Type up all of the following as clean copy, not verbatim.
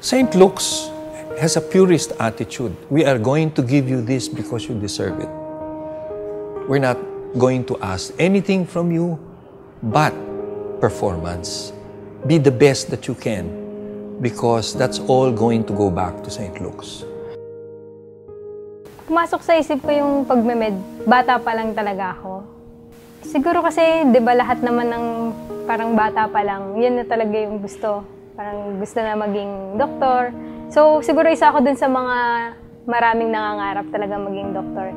St. Luke's has a purist attitude. We are going to give you this because you deserve it. We're not going to ask anything from you but performance. Be the best that you can because that's all going to go back to St. Luke's. Pumasok sa isip ko yung pagme-med. Bata pa lang talaga ako. Siguro kasi, di ba lahat naman ng parang bata pa lang, yun na talaga yung gusto. Parang gusto na maging doktor. So, siguro isa ako dun sa mga maraming nangangarap talaga maging doktor.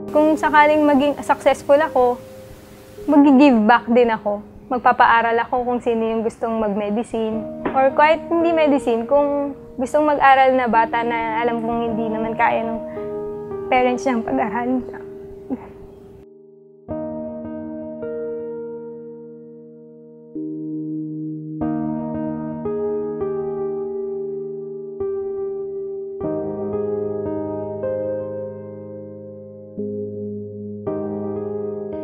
Kung sakaling maging successful ako, mag-give back din ako. Magpapaaral ako kung sino yung gustong mag-medicine. Or kahit hindi medicine, kung gustong mag-aral na bata na alam kong hindi naman kaya ng parents niyang pag-aralin.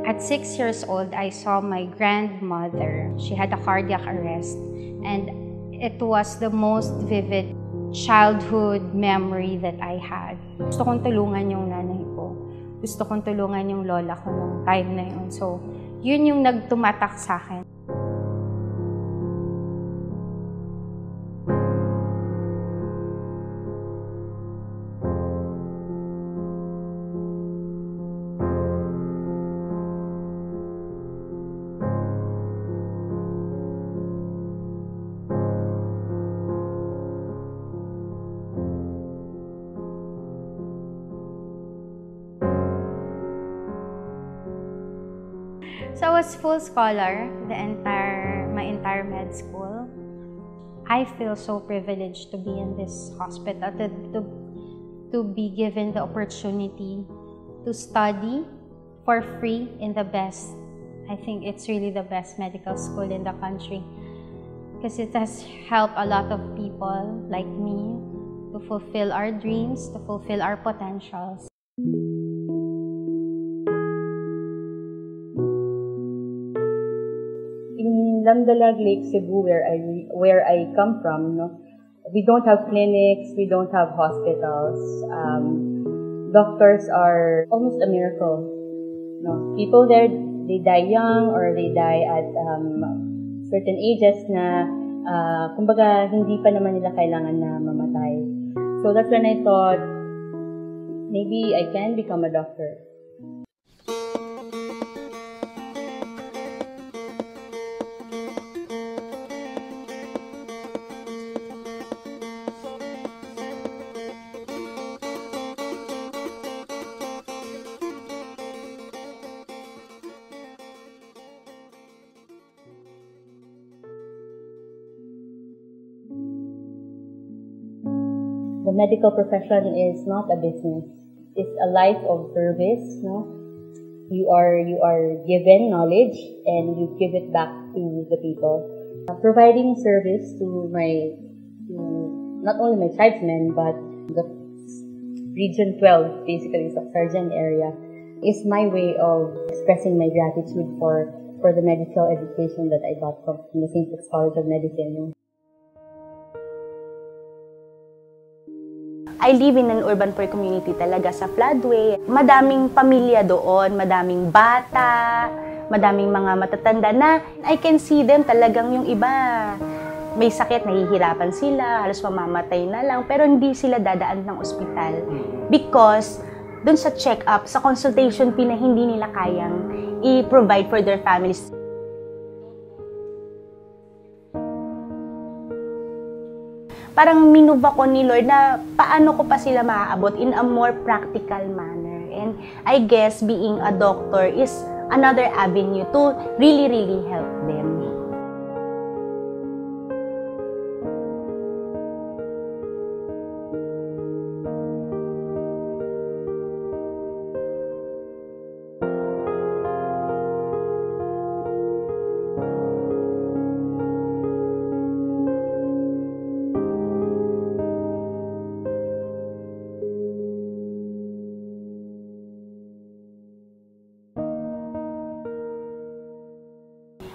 At 6 years old, I saw my grandmother. She had a cardiac arrest, and it was the most vivid childhood memory that I had. Gusto kong tulungan yung nanay ko. Gusto kong tulungan yung lola ko nung time na yun. So, yun yung nagtumatak sa akin. So I was full scholar my entire med school. I feel so privileged to be in this hospital, to be given the opportunity to study for free in the best. I think it's really the best medical school in the country because it has helped a lot of people like me to fulfill our dreams, to fulfill our potentials. In Lamdalag Lake, Cebu, where I come from, no, we don't have clinics, we don't have hospitals. Doctors are almost a miracle. No, people there, they die young or they die at certain ages na kumbaga hindi pa naman nila kailangan na mamatay. So that's when I thought maybe I can become a doctor. The medical profession is not a business. It's a life of service, no? You are given knowledge and you give it back to the people. Providing service to not only my tribesmen but the Region 12, basically the Sarjan area, is my way of expressing my gratitude for the medical education that I got from the St. Luke's College of Medicine. I live in an urban poor community talaga sa Floodway. Madaming pamilya doon, madaming bata, madaming mga matatanda na I can see them talagang yung iba. May sakit, nahihirapan sila, halos mamamatay na lang, pero hindi sila dadaan ng ospital. Because dun sa check-up, sa consultation fee na hindi nila kayang i-provide for their families. parang minove ako ni Lord na paano ko pa sila maaabot in a more practical manner. And I guess being a doctor is another avenue to really, really help them.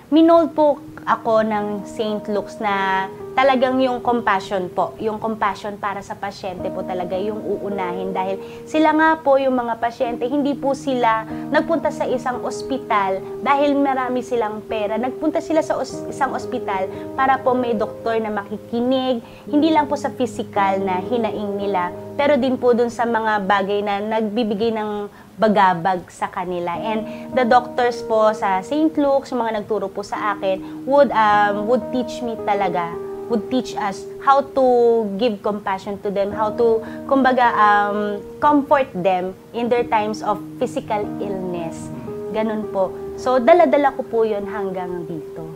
Minold po ako ng St. Luke's na talagang yung compassion po, yung compassion para sa pasyente po talaga yung uunahin dahil sila nga po yung mga pasyente, hindi po sila nagpunta sa isang ospital dahil marami silang pera. Nagpunta sila sa isang ospital para po may doktor na makikinig, hindi lang po sa physical na hinaing nila, pero din po dun sa mga bagay na nagbibigay ng bagabag sa kanila. And the doctors po sa St. Luke's, yung mga nagturo po sa akin, would teach me talaga, would teach us how to give compassion to them, how to, kumbaga, comfort them in their times of physical illness. Ganun po. So, dala-dala ko po yun hanggang dito.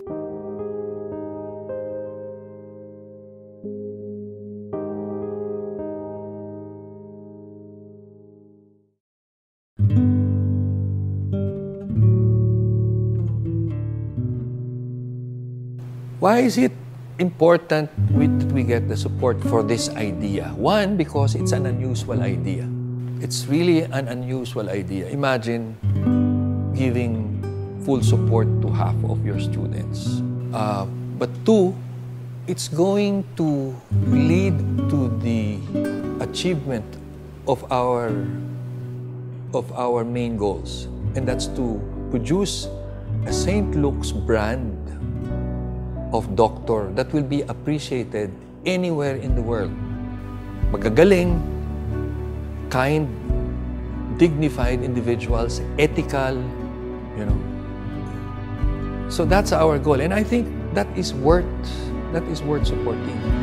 Why is it important we get the support for this idea? One, because it's an unusual idea. It's really an unusual idea. Imagine giving full support to half of your students. But two, it's going to lead to the achievement of our main goals, and that's to produce a St. Luke's brand of doctor that will be appreciated anywhere in the world. Magagaling, kind, dignified individuals, ethical, you know. So that's our goal, and I think that is worth supporting.